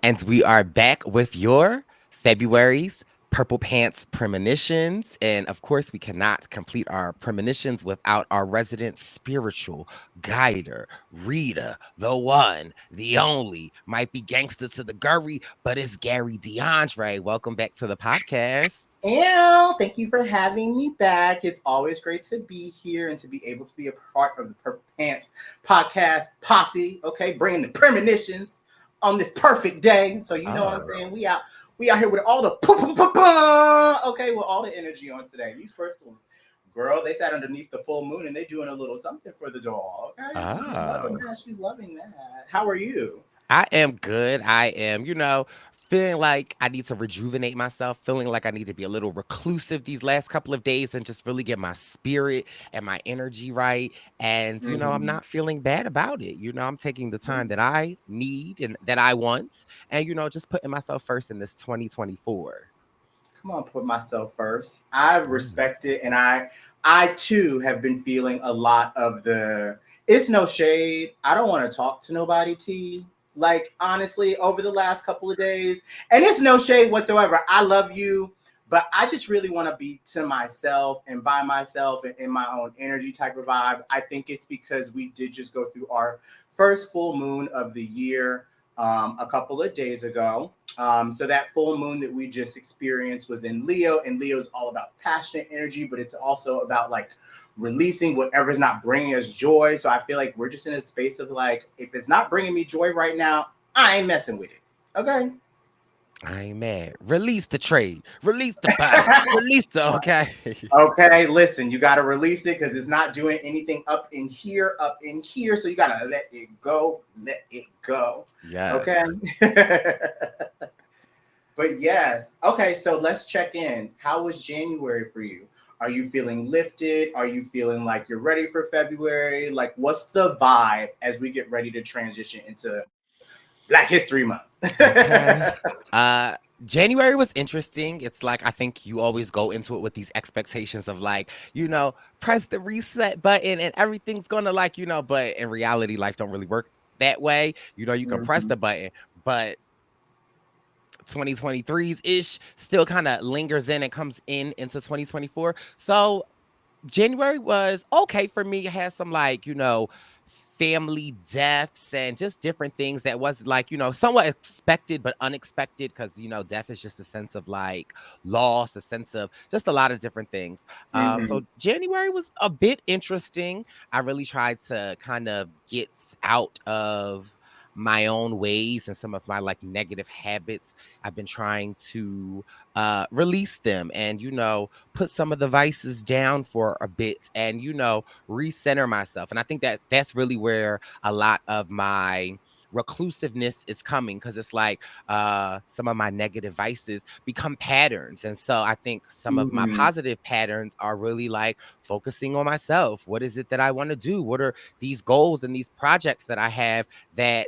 And we are back with your February's Purple Pants Premonitions. And of course, we cannot complete our premonitions without our resident spiritual guider, Rita, the one, the only. Might be gangster to the Gurry, but it's Gary DeAndre. Welcome back to the podcast. And thank you for having me back. It's always great to be here and to be able to be a part of the Purple Pants podcast posse. Okay, bringing the premonitions on this perfect day. So you know what I'm Oh. saying. We out here with all the okay, with all the energy on today. These first ones, girl, they sat underneath the full moon and they doing a little something for the doll. Okay, she's loving Oh. that. She's loving that. How are you? I am good. I am, feeling like I need to rejuvenate myself, feeling like I need to be a little reclusive these last couple of days and just really get my spirit and my energy right. And, I'm Mm-hmm. not feeling bad about it. I'm taking the time that I need and that I want and, just putting myself first in this 2024. Come on, put myself first. I Mm. respect it, and I too have been feeling a lot of the. It's no shade. I don't want to talk to nobody. T. Like honestly, over the last couple of days, and it's no shade whatsoever. I love you, but I just really want to be to myself and by myself and in my own energy type of vibe. I think it's because we did just go through our first full moon of the year a couple of days ago. So that full moon that we just experienced was in Leo, and Leo is all about passionate energy, but it's also about like releasing whatever's not bringing us joy. So I feel like we're just in a space of like, if it's not bringing me joy right now, I ain't messing with it. Okay. I ain't mad. Release the trade. Release the buy. Release the okay. Okay, listen, you got to release it because it's not doing anything up in here, up in here. So you got to let it go, let it go. Yes. Okay. But yes, okay, so let's check in. How was January for you? Are you feeling lifted? Are you feeling like you're ready for February? Like, what's the vibe as we get ready to transition into Black History Month? Okay. Uh January was interesting. It's like I think you always go into it with these expectations of like, press the reset button and everything's gonna like, but in reality, life don't really work that way. You can press Mhm. the button, but 2023's ish still kind of lingers in and comes in into 2024. So January was okay for me. It had some like, family deaths and just different things that was like, somewhat expected but unexpected because, death is just a sense of like loss, a sense of just a lot of different things. So Mhm. January was a bit interesting. I really tried to kind of get out of my own ways and some of my like negative habits. I've been trying to release them and, put some of the vices down for a bit and, recenter myself. And I think that that's really where a lot of my reclusiveness is coming because it's like some of my negative vices become patterns. And so I think some of my Mhm. positive patterns are really like focusing on myself. What is it that I want to do? What are these goals and these projects that I have that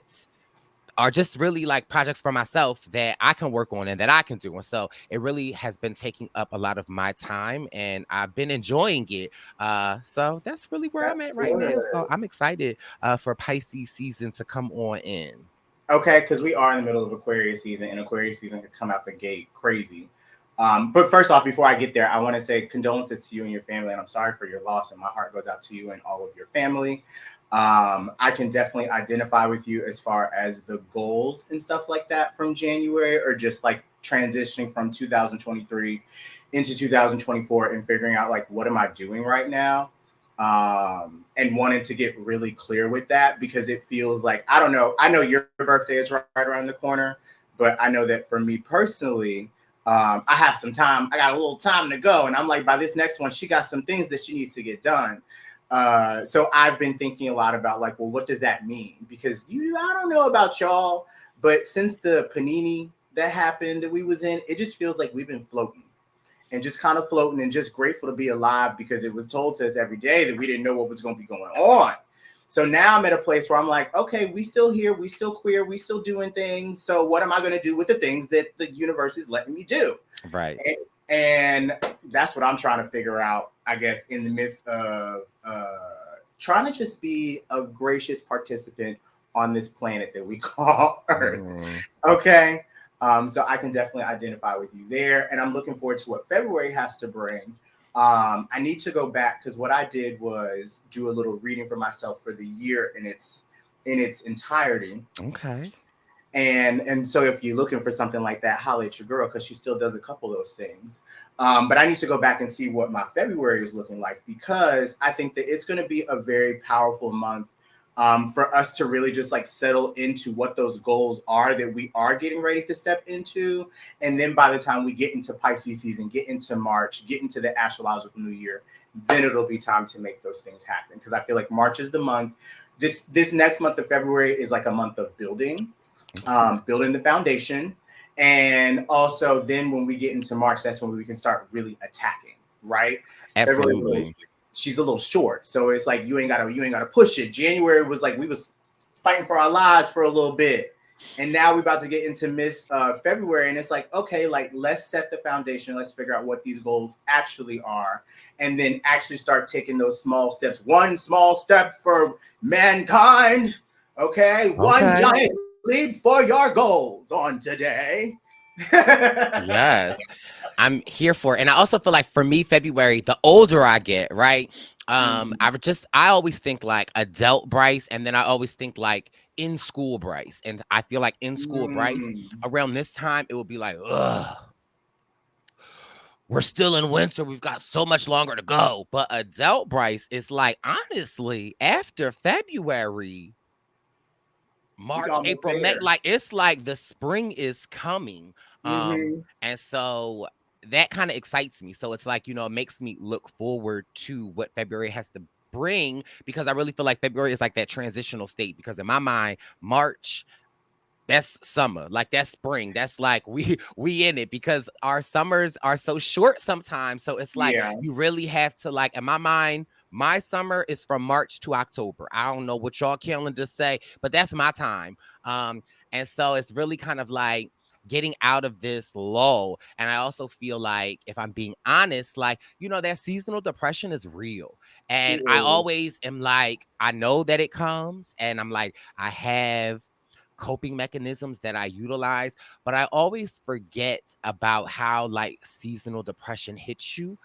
are just really like projects for myself that I can work on and that I can do. And so it really has been taking up a lot of my time and I've been enjoying it. So that's really where I'm That's at right good. now. So I'm excited for Pisces season to come on in. Okay, because we are in the middle of Aquarius season, and Aquarius season could come out the gate crazy. But first off, before I get there, I want to say condolences to you and your family, and I'm sorry for your loss, and my heart goes out to you and all of your family. I can definitely identify with you as far as the goals and stuff like that from January, or just like transitioning from 2023 into 2024 and figuring out like what am I doing right now, and wanting to get really clear with that because it feels like I know your birthday is right around the corner, but I know that for me personally, I have some time. I got a little time to go, and I'm like, by this next one, she got some things that she needs to get done. So I've been thinking a lot about like, well, what does that mean? Because I don't know about y'all, but since the panini that happened that we was in, it just feels like we've been floating and just kind of floating and just grateful to be alive because it was told to us every day that we didn't know what was going to be going on. So now I'm at a place where I'm like, okay, we still here, we still queer, we still doing things. So what am I going to do with the things that the universe is letting me do? Right. And that's what I'm trying to figure out, I guess, in the midst of trying to just be a gracious participant on this planet that we call Earth. Mhm. Okay. So I can definitely identify with you there. And I'm looking forward to what February has to bring. I need to go back because what I did was do a little reading for myself for the year in its entirety. Okay. And so if you're looking for something like that, holla at your girl because she still does a couple of those things. But I need to go back and see what my February is looking like because I think that it's going to be a very powerful month for us to really just like settle into what those goals are that we are getting ready to step into. And then by the time we get into Pisces season, get into March, get into the astrological new year, then it'll be time to make those things happen. Because I feel like March is the month. This next month of February is like a month of building, building the foundation. And also then when we get into March, that's when we can start really attacking, right? February Absolutely. she's a little short. So it's like you ain't gotta push it. January was like we was fighting for our lives for a little bit. And now we're about to get into Miss February, and it's like, okay, like let's set the foundation. Let's figure out what these goals actually are, and then actually start taking those small steps. One small step for mankind, okay? One Okay. giant leap for your goals on today. Yes. I'm here for it. And I also feel like for me, February, the older I get, right? Mhm. I always think like adult Bryce, and then I always think like in school Bryce. And I feel like in school Bryce, Mm. around this time, it will be like, ugh, we're still in winter. We've got so much longer to go. But adult Bryce is like, honestly, after February, We March, almost April, May, there. like it's like the spring is coming. Hmm. And so that kind of excites me. So it's like, it makes me look forward to what February has to bring because I really feel like February is like that transitional state because in my mind, March that's summer, like that's spring. That's like we in it because our summers are so short sometimes. So it's like Yeah, you really have to like in my mind, my summer is from March to October. I don't know what y'all calendars say, but that's my time. And so it's really kind of like getting out of this lull. And I also feel like if I'm being honest, like, that seasonal depression is real. she And I is. always am like, I know that it comes, and I'm like, I have coping mechanisms that I utilize, but I always forget about how like seasonal depression hits you.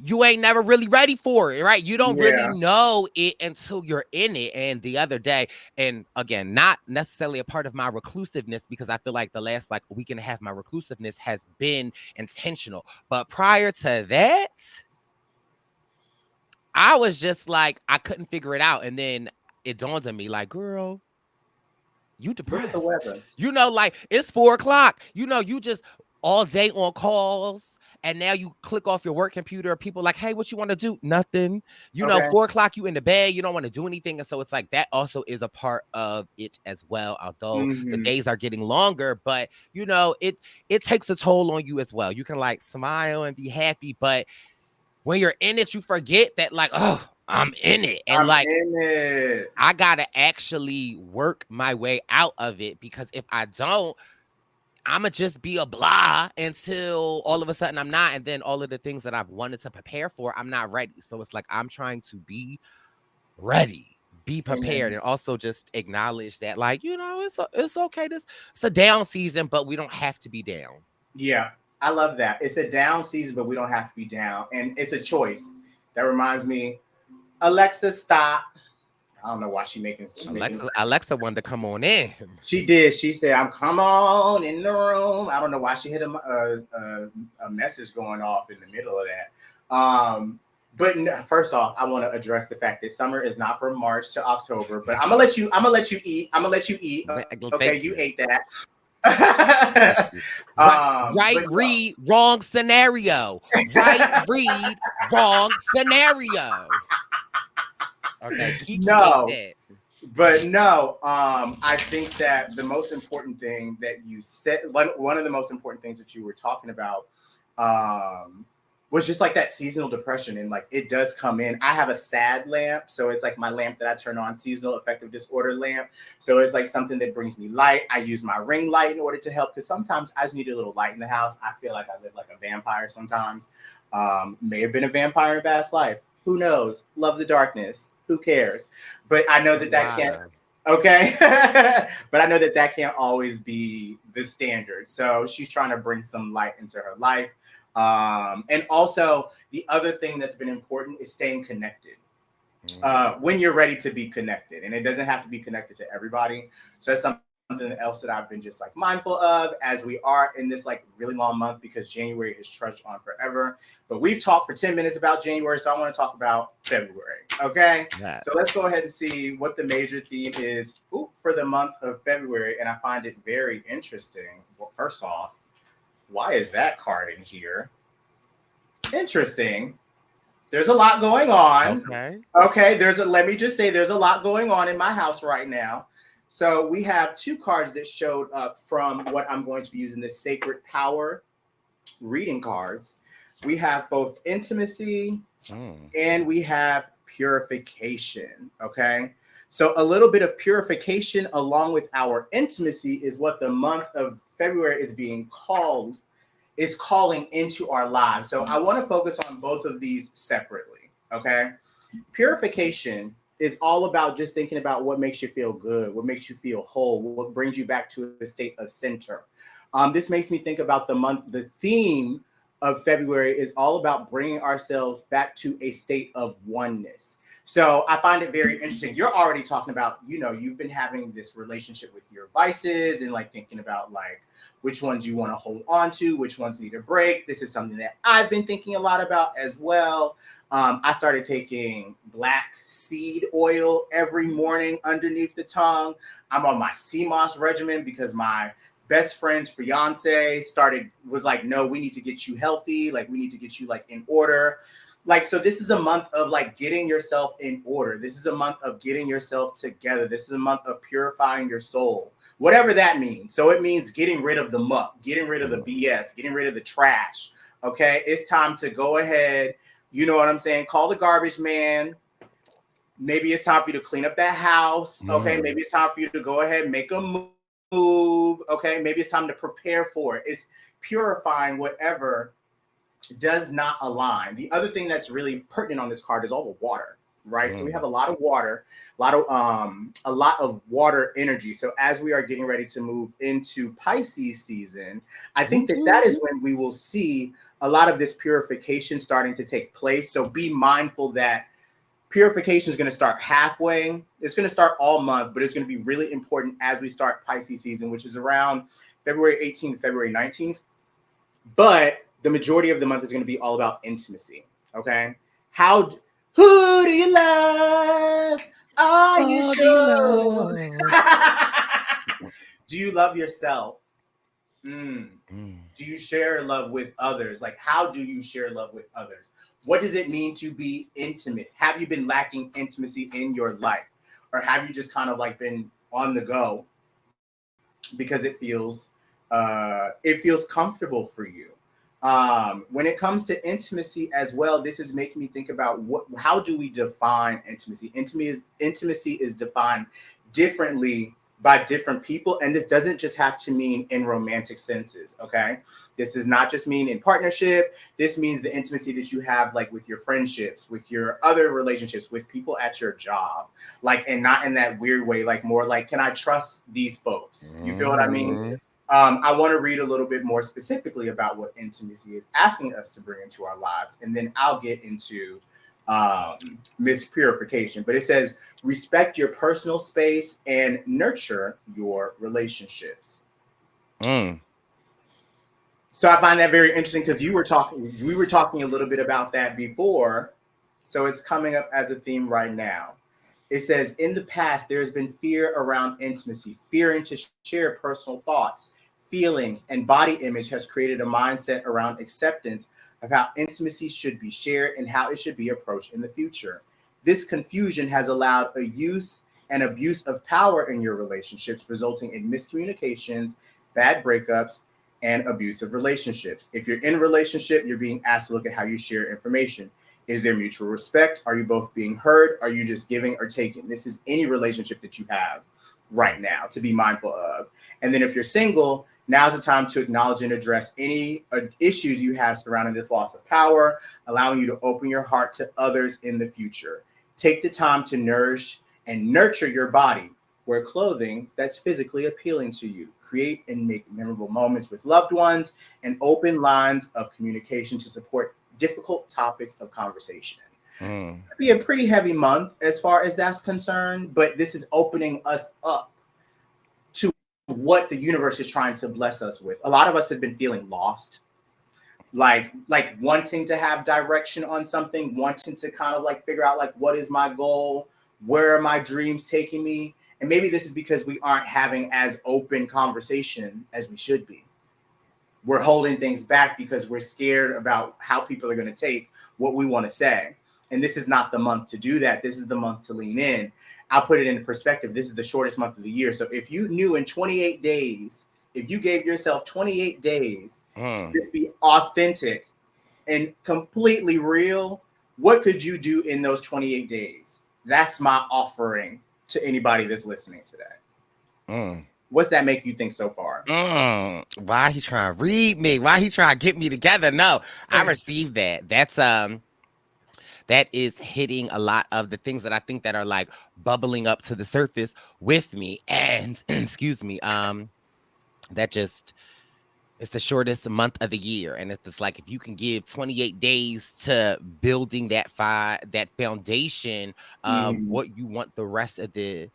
You ain't never really ready for it, right? You don't really Yeah, know it until you're in it. And the other day, and again, not necessarily a part of my reclusiveness because I feel like the last like week and a half, my reclusiveness has been intentional. But prior to that, I was just like, I couldn't figure it out. And then it dawned on me, like, girl, you look at the depressed. weather. Like it's 4 o'clock. You just all day on calls. And now you click off your work computer. People like, hey, what you want to do? Nothing. Okay. 4 o'clock, you in the bed. You don't want to do anything. And so it's like that also is a part of it as well. Although the Hmm. days are getting longer, but it takes a toll on you as well. You can like smile and be happy, but when you're in it, you forget that like, oh, I'm in it. And I'm like in it. I gotta actually work my way out of it because if I don't, I'ma just be a blah until all of a sudden I'm not. And then all of the things that I've wanted to prepare for, I'm not ready. So it's like I'm trying to be ready, be prepared, Amen. and also just acknowledge that, like, it's okay. It's a down season, but we don't have to be down. Yeah, I love that. It's a down season, but we don't have to be down, and it's a choice. That reminds me, Alexa, stop. I don't know why she making. Alexa wanted to come on in. She did. She said, "I'm come on in the room." I don't know why she hit a message going off in the middle of that. But first off, I want to address the fact that summer is not from March to October. But I'm gonna let you. I'm gonna let you eat. I'm gonna let you eat. Okay, you Thank ate you. that. Thank you. Right, right But read, wrong scenario. Right read, wrong scenario. Okay, Kiki ate no, that. but no. I think that the most important thing that you said, one of the most important things that you were talking about, um, was just like that seasonal depression, and like it does come in. I have a sad lamp, so it's like my lamp that I turn on, seasonal affective disorder lamp. So it's like something that brings me light. I use my ring light in order to help because sometimes I just need a little light in the house. I feel like I live like a vampire sometimes. May have been a vampire in past life. Who knows? Love the darkness. Who cares? But I know A that that lot can't of. Okay. But I know that that can't always be the standard. So she's trying to bring some light into her life. And also, the other thing that's been important is staying connected when you're ready to be connected. And it doesn't have to be connected to everybody. So that's something else that I've been just like mindful of as we are in this like really long month because January has trudged on forever. But we've talked for 10 minutes about January, so I want to talk about February. Okay. That. So let's go ahead and see what the major theme is for the month of February. And I find it very interesting. Well, first off, why is that card in here? Interesting. There's a lot going on. Okay. Okay, let me just say there's a lot going on in my house right now. So we have two cards that showed up from what I'm going to be using this Sacred Power reading cards. We have both intimacy Mm. and we have purification. Okay. So a little bit of purification along with our intimacy is what the month of February is calling into our lives. So I want to focus on both of these separately. Okay. Purification is all about just thinking about what makes you feel good, what makes you feel whole, what brings you back to a state of center. This makes me think about the theme of February is all about bringing ourselves back to a state of oneness. So I find it very interesting. You're already talking about, you've been having this relationship with your vices and like thinking about like which ones you want to hold on to, which ones need a break. This is something that I've been thinking a lot about as well. I started taking black seed oil every morning underneath the tongue. I'm on my CMOS regimen because my best friend's fiance was like, no, we need to get you healthy. Like, we need to get you like in order. Like, so this is a month of like getting yourself in order. This is a month of getting yourself together. This is a month of purifying your soul, whatever that means. So it means getting rid of the muck, getting rid of the Mm. BS, getting rid of the trash. Okay. It's time to go ahead. You know what I'm saying? Call the garbage man. Maybe it's time for you to clean up that house. Okay. Mm. Maybe it's time for you to go ahead and make a move. Okay. Maybe it's time to prepare for it. It's purifying whatever does not align. The other thing that's really pertinent on this card is all the water, right? So we have Mm. a lot of water, a lot of water energy. So as we are getting ready to move into Pisces season, I think that that is Woo-hoo. when we will see a lot of this purification starting to take place. So be mindful that purification is going to start halfway. It's going to start all month, but it's going to be really important as we start Pisces season, which is around February 18th, February 19th. But the majority of the month is going to be all about intimacy. Okay. Who do you love? Are you Oh, do you sure? love? Do you love yourself? Mm. Mm. Do you share love with others? Like, how do you share love with others? What does it mean to be intimate? Have you been lacking intimacy in your life? Or have you just kind of like been on the go because it feels comfortable for you? When it comes to intimacy as well, this is making me think about how do we define intimacy? Intimacy is defined differently by different people, and this doesn't just have to mean in romantic senses. Okay, this does not just mean in partnership. This means the intimacy that you have, like with your friendships, with your other relationships, with people at your job, like, and not in that weird way, like more like, can I trust these folks? You feel what I mean? Mhm. I want to read a little bit more specifically about what intimacy is asking us to bring into our lives, and then I'll get into Miss Purification. But it says, respect your personal space and nurture your relationships. Mm. So I find that very interesting because we were talking a little bit about that before. So it's coming up as a theme right now. It says, in the past, there has been fear around intimacy. Fearing to share personal thoughts, feelings, and body image has created a mindset around acceptance of how intimacy should be shared and how it should be approached in the future. This confusion has allowed a use and abuse of power in your relationships, resulting in miscommunications, bad breakups, and abusive relationships. If you're in a relationship, you're being asked to look at how you share information. Is there mutual respect? Are you both being heard? Are you just giving or taking? This is any relationship that you have right now to be mindful of. And then if you're single, now's the time to acknowledge and address any issues you have surrounding this loss of power, allowing you to open your heart to others in the future. Take the time to nourish and nurture your body Wear clothing that's physically appealing to you. Create and make memorable moments with loved ones and open lines of communication to support difficult topics of conversation. Mm. Be a pretty heavy month as far as that's concerned, but this is opening us up to what the universe is trying to bless us with. A lot of us have been feeling lost, like wanting to have direction on something, wanting to kind of like figure out like what is my goal, where are my dreams taking me? And maybe this is because we aren't having as open conversation as we should be. We're holding things back because we're scared about how people are going to take what we want to say. And this is not the month to do that. This is the month to lean in. I'll put it into perspective. This is the shortest month of the year. So if you knew in 28 days, if you gave yourself 28 days to Mm. just be authentic and completely real, what could you do in those 28 days? That's my offering to anybody that's listening today. Mm. What's that make you think so far? Why he trying to read me? Why he trying to get me together? No, I received that. That is hitting a lot of the things that I think that are like bubbling up to the surface with me. And excuse me, that just it's the shortest month of the year. And it's just like if you can give 28 days to building that foundation of Mm, what you want the rest of the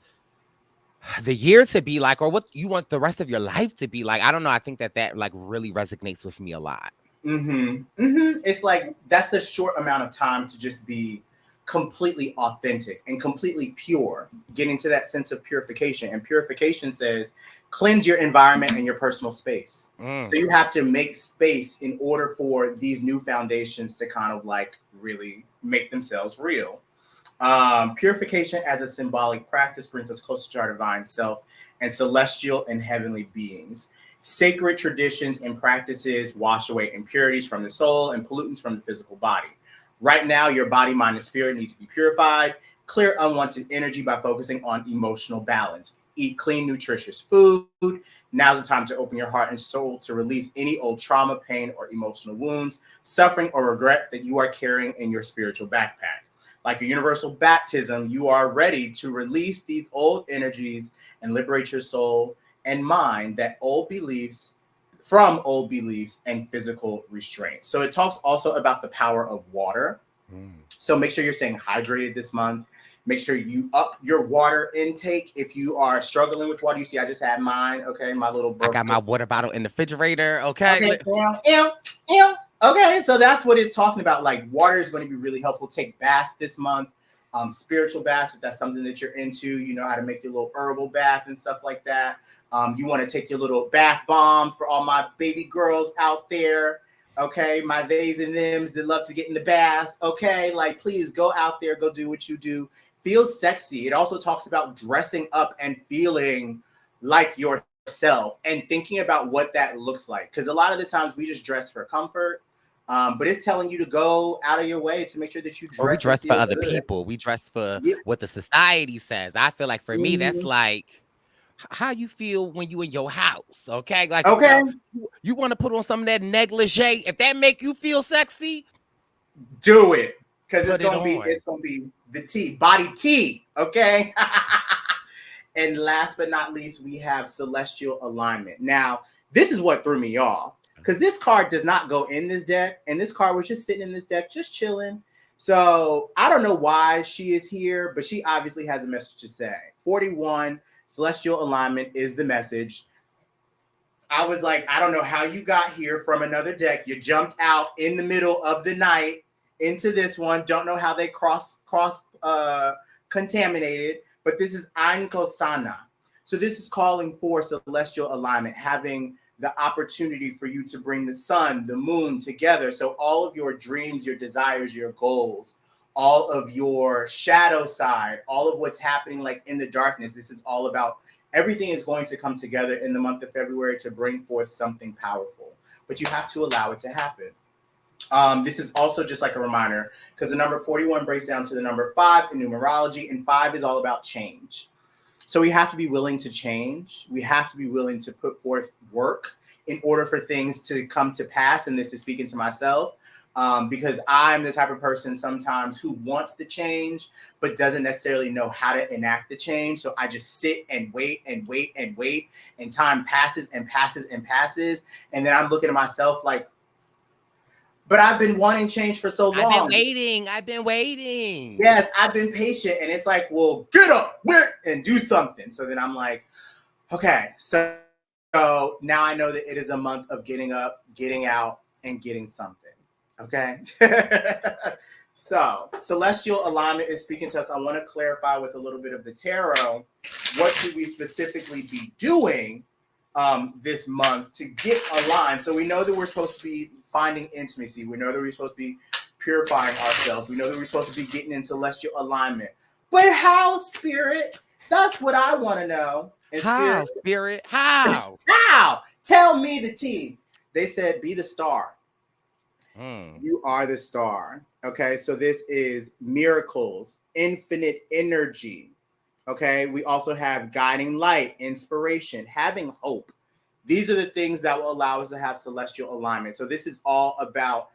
year to be like, or what you want the rest of your life to be like. I don't know. I think that like really resonates with me a lot. It's like that's a short amount of time to just be completely authentic and completely pure, getting to that sense of purification. And purification says cleanse your environment and your personal space. So Mm. you have to make space in order for these new foundations to kind of like really make themselves real. Purification as a symbolic practice brings us closer to our divine self and celestial and heavenly beings. Sacred traditions and practices wash away impurities from the soul and pollutants from the physical body. Right now, your body, mind, and spirit need to be purified. Clear unwanted energy by focusing on emotional balance. Eat clean, nutritious food. Now's the time to open your heart and soul to release any old trauma, pain, or emotional wounds, suffering, or regret that you are carrying in your spiritual backpack. Like a universal baptism, you are ready to release these old energies and liberate your soul and mind that old beliefs from old beliefs and physical restraint. So it talks also about the power of water. Mm. So make sure you're staying hydrated this month. Make sure you up your water intake. If you are struggling with water, you see, I just had mine. Okay, my little I got my broke. water bottle in the refrigerator. Okay. Okay, yeah. Okay, so that's what it's talking about. Like water is going to be really helpful. Take baths this month, spiritual baths if that's something that you're into. You know how to make your little herbal bath and stuff like that. You want to take your little bath bomb for all my baby girls out there. Okay, my theys and thems that love to get in the bath. Okay, like please go out there, go do what you do. Feel sexy. It also talks about dressing up and feeling like yourself and thinking about what that looks like. Because a lot of the times we just dress for comfort, but it's telling you to go out of your way to make sure that you Or we dress and dress for feel other good. people. We dress for Yeah. what the society says. I feel like for me, that's Mhm. like how you feel when you in your house. Okay. Like, Okay, you want to put on some of that negligee. If that make you feel sexy, do it because put it it's on. gonna be the tea, body tea. Okay. And last but not least, we have celestial alignment. Now, this is what threw me off because this card does not go in this deck, and this card was just sitting in this deck, just chilling. So I don't know why she is here, but she obviously has a message to say. 41, celestial alignment is the message. I was like, I don't know how you got here from another deck. You jumped out in the middle of the night into this one. Don't know how they cross contaminated, but this is Ankosana. So this is calling for celestial alignment, having the opportunity for you to bring the sun, the moon together. So all of your dreams, your desires, your goals, all of your shadow side, all of what's happening like in the darkness. This is all about everything is going to come together in the month of February to bring forth something powerful, but you have to allow it to happen. This is also just like a reminder because the number 41 breaks down to the number 5 in numerology, and 5 is all about change. So we have to be willing to change. We have to be willing to put forth work in order for things to come to pass. And this is speaking to myself. because I'm the type of person sometimes who wants the change, but doesn't necessarily know how to enact the change. So I just sit and wait and wait and wait, and time passes and passes and passes. And then I'm looking at myself like, but I've been wanting change for so I've been long. waiting. I've been waiting. Yes, I've been patient. And it's like, well, get up, and do something. So then I'm like, okay, so now I know that it is a month of getting up, getting out, and getting something. Okay. So, celestial alignment is speaking to us. I want to clarify with a little bit of the tarot. What should we specifically be doing this month to get aligned? So, we know that we're supposed to be finding intimacy. We know that we're supposed to be purifying ourselves. We know that we're supposed to be getting in celestial alignment. But how, Spirit? That's what I want to know. And How, Spirit, spirit? How? how? Tell me the tea. They said, be the star. Mm. You are the star. Okay, so this is miracles, infinite energy. Okay, we also have guiding light, inspiration, having hope. These are the things that will allow us to have celestial alignment. So, this is all about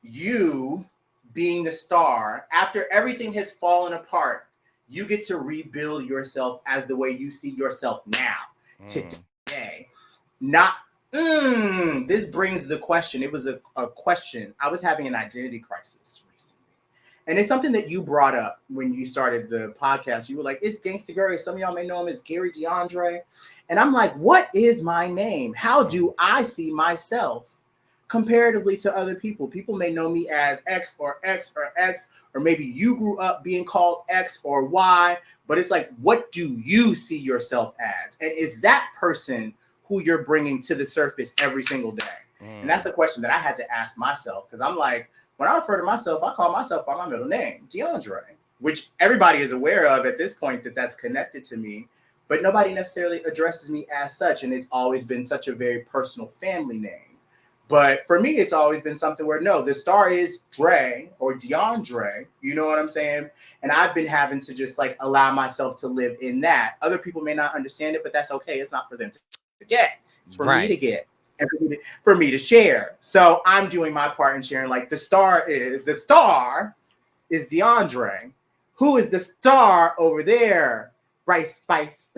you being the star. After everything has fallen apart, you get to rebuild yourself as the way you see yourself now, Mm. today. Not, this brings the question. It was a question. I was having an identity crisis recently. And it's something that you brought up when you started the podcast. You were like, it's Gangsta Gary. Some of y'all may know him as Gary DeAndre. And I'm like, what is my name? How Mm. do I see myself comparatively to other people? People may know me as X or X or X, or maybe you grew up being called X or Y. But it's like, what do you see yourself as? And is that person who you're bringing to the surface every single day? And that's Mm. a question that I had to ask myself, because I'm like, when I refer to myself, I call myself by my middle name, DeAndre, which everybody is aware of at this point that that's connected to me, but nobody necessarily addresses me as such. And it's always been such a very personal family name. But for me, it's always been something where no, the star is Dre or DeAndre, you know what I'm saying? And I've been having to just like allow myself to live in that. Other people may not understand it, but that's okay. It's not for them to get, it's for me to Right. get. And for me to share. So I'm doing my part in sharing. Like the star is DeAndre. Who is the star over there? Bryce Spice.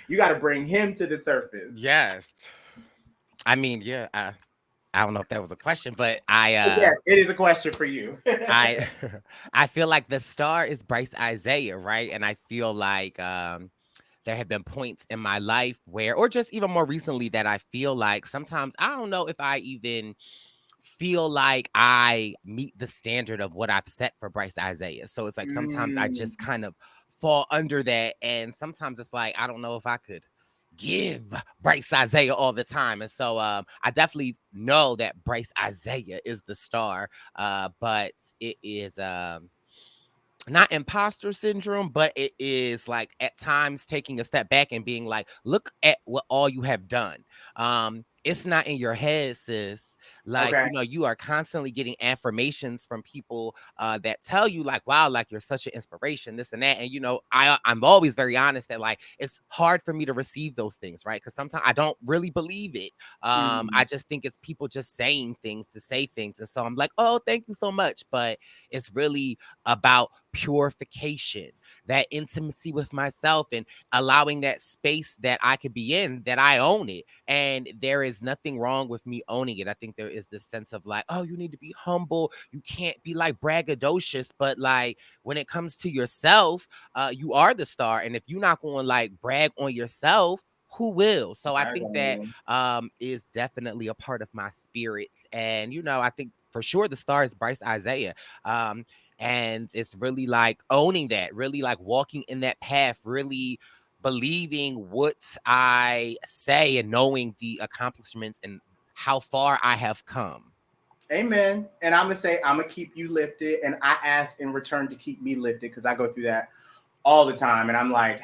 You got to bring him to the surface. Yes. I mean, yeah. I don't know if that was a question, but Yes, it is a question for you. I I feel like the star is Bryce Isaiah, right? And I feel like there have been points in my life where, or just even more recently, that I feel like sometimes I don't know if I even feel like I meet the standard of what I've set for Bryce Isaiah. So it's like sometimes I Mm, just kind of fall under that. And sometimes it's like, I don't know if I could give Bryce Isaiah all the time. And so I definitely know that Bryce Isaiah is the star. But it is not imposter syndrome, but it is like at times taking a step back and being like, look at what all you have done. It's not in your head, sis. Like, okay. you are constantly getting affirmations from people that tell you, like, wow, like you're such an inspiration, this and that. And I'm always very honest that like it's hard for me to receive those things, right? Because sometimes I don't really believe it. I Mm, just think it's people just saying things to say things. And so I'm like, oh, thank you so much. But it's really about purification, that intimacy with myself, and allowing that space that I could be in, that I own it. And there is nothing wrong with me owning it. I think there is this sense of like, oh, you need to be humble. You can't be like braggadocious. But like when it comes to yourself, you are the star. And if you're not going to like brag on yourself, who will? So I I think don't that know. is definitely a part of my spirit. And I think for sure the star is Bryce Isaiah. Um, and it's really like owning that, really like walking in that path, really believing what I say and knowing the accomplishments and how far I have come. Amen. And I'm gonna say I'm gonna keep you lifted, and I ask in return to keep me lifted because I go through that all the time, and I'm like,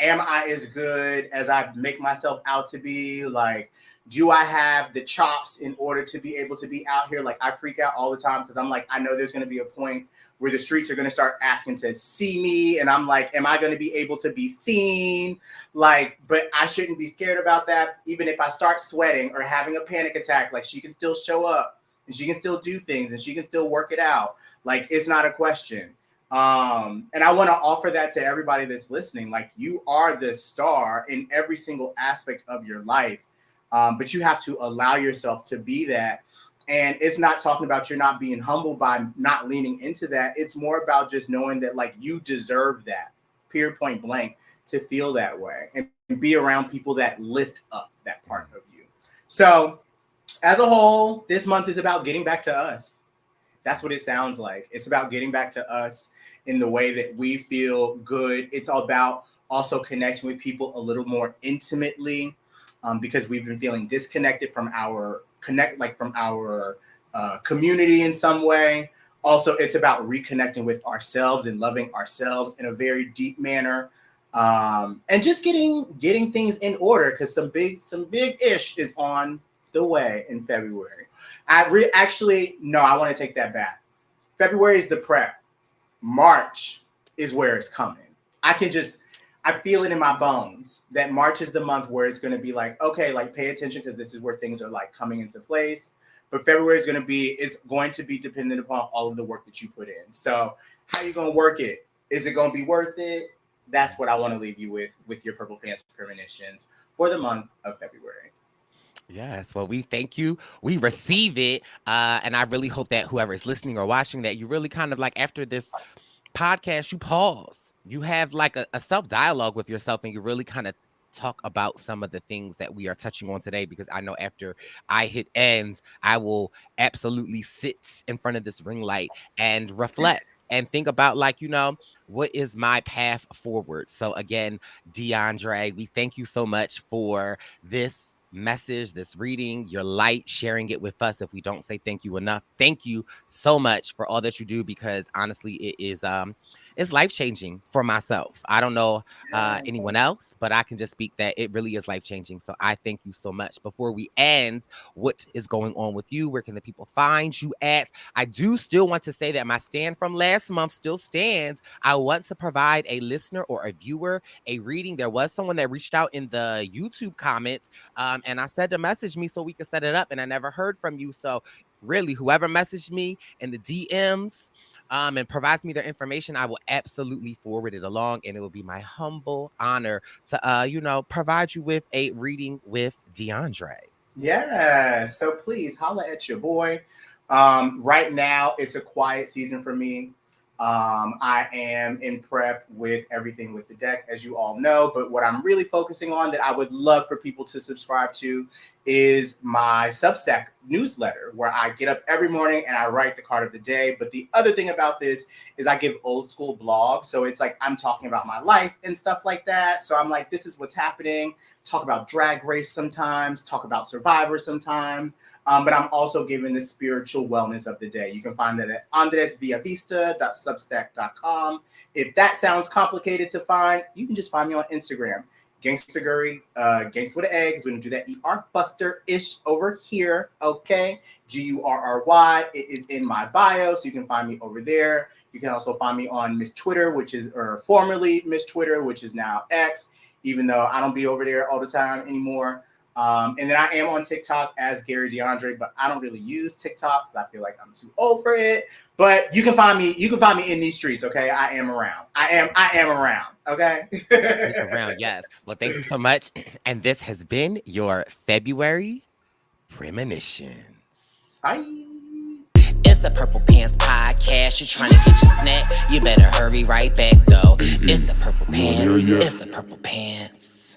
am I as good as I make myself out to be? Like, do I have the chops in order to be able to be out here? Like, I freak out all the time because I'm like, I know there's going to be a point where the streets are going to start asking to see me, and I'm like, am I going to be able to be seen? Like, but I shouldn't be scared about that. Even if I start sweating or having a panic attack, like, she can still show up and she can still do things and she can still work it out. Like, it's not a question. And I want to offer that to everybody that's listening. Like, you are the star in every single aspect of your life, but you have to allow yourself to be that. And it's not talking about you're not being humble by not leaning into that. It's more about just knowing that, like, you deserve that, period, point blank, to feel that way and be around people that lift up that part of you. So, as a whole, this month is about getting back to us. That's what it sounds like. It's about getting back to us in the way that we feel good. It's all about also connecting with people a little more intimately, because we've been feeling disconnected from our community in some way. Also, it's about reconnecting with ourselves and loving ourselves in a very deep manner, and just getting things in order because some big ish is on the way in February. Actually, no, I want to take that back. February is the prep. March is where it's coming. I feel it in my bones that March is the month where it's going to be like, okay, like, pay attention because this is where things are like coming into place. But February is going to be dependent upon all of the work that you put in. So how are you going to work it? Is it going to be worth it? That's what I want to leave you with your Purple Pants Premonitions for the month of February. Yes, well, we thank you. We receive it. And I really hope that whoever is listening or watching that you really kind of like after this podcast, you pause. You have like a self-dialogue with yourself and you really kind of talk about some of the things that we are touching on today because I know after I hit end, I will absolutely sit in front of this ring light and reflect and think about like, what is my path forward? So again, DeAndre, we thank you so much for this message, this reading, your light, sharing it with us. If we don't say thank you enough, thank you so much for all that you do because honestly, it is it's life-changing for myself. I don't know anyone else, but I can just speak that it really is life-changing. So I thank you so much. Before we end, what is going on with you? Where can the people find you at? I do still want to say that my stand from last month still stands. I want to provide a listener or a viewer a reading. There was someone that reached out in the YouTube comments, and I said to message me so we could set it up, and I never heard from you. So really, whoever messaged me in the DMs and provides me their information, I will absolutely forward it along, and it will be my humble honor to provide you with a reading with DeAndre. Yeah, so please holla at your boy. Right now, it's a quiet season for me. I am in prep with everything with the deck, as you all know. But what I'm really focusing on that I would love for people to subscribe to is my Substack newsletter, where I get up every morning and I write the card of the day. But the other thing about this is I give old school blogs. So it's like I'm talking about my life and stuff like that. So I'm like, this is what's happening. Talk about Drag Race sometimes, talk about Survivor sometimes. But I'm also giving the spiritual wellness of the day. You can find that at andresvillavista.substack.com. If that sounds complicated to find, you can just find me on Instagram. Gangsta Gurry, gangsta with an egg, because we don't do that ER Buster-ish over here, okay? Gurry. It is in my bio, so you can find me over there. You can also find me on Miss Twitter, or formerly Miss Twitter, which is now X, even though I don't be over there all the time anymore. And then I am on TikTok as Gary DeAndre, but I don't really use TikTok because I feel like I'm too old for it. But you can find me. You can find me in these streets. Okay, I am around. I am around. Okay. Around, yes. Well, thank you so much. And this has been your February Premonitions. Bye. It's the Purple Pants Podcast. You trying to get your snack? You better hurry right back though. It's the Purple Pants. It's the Purple Pants.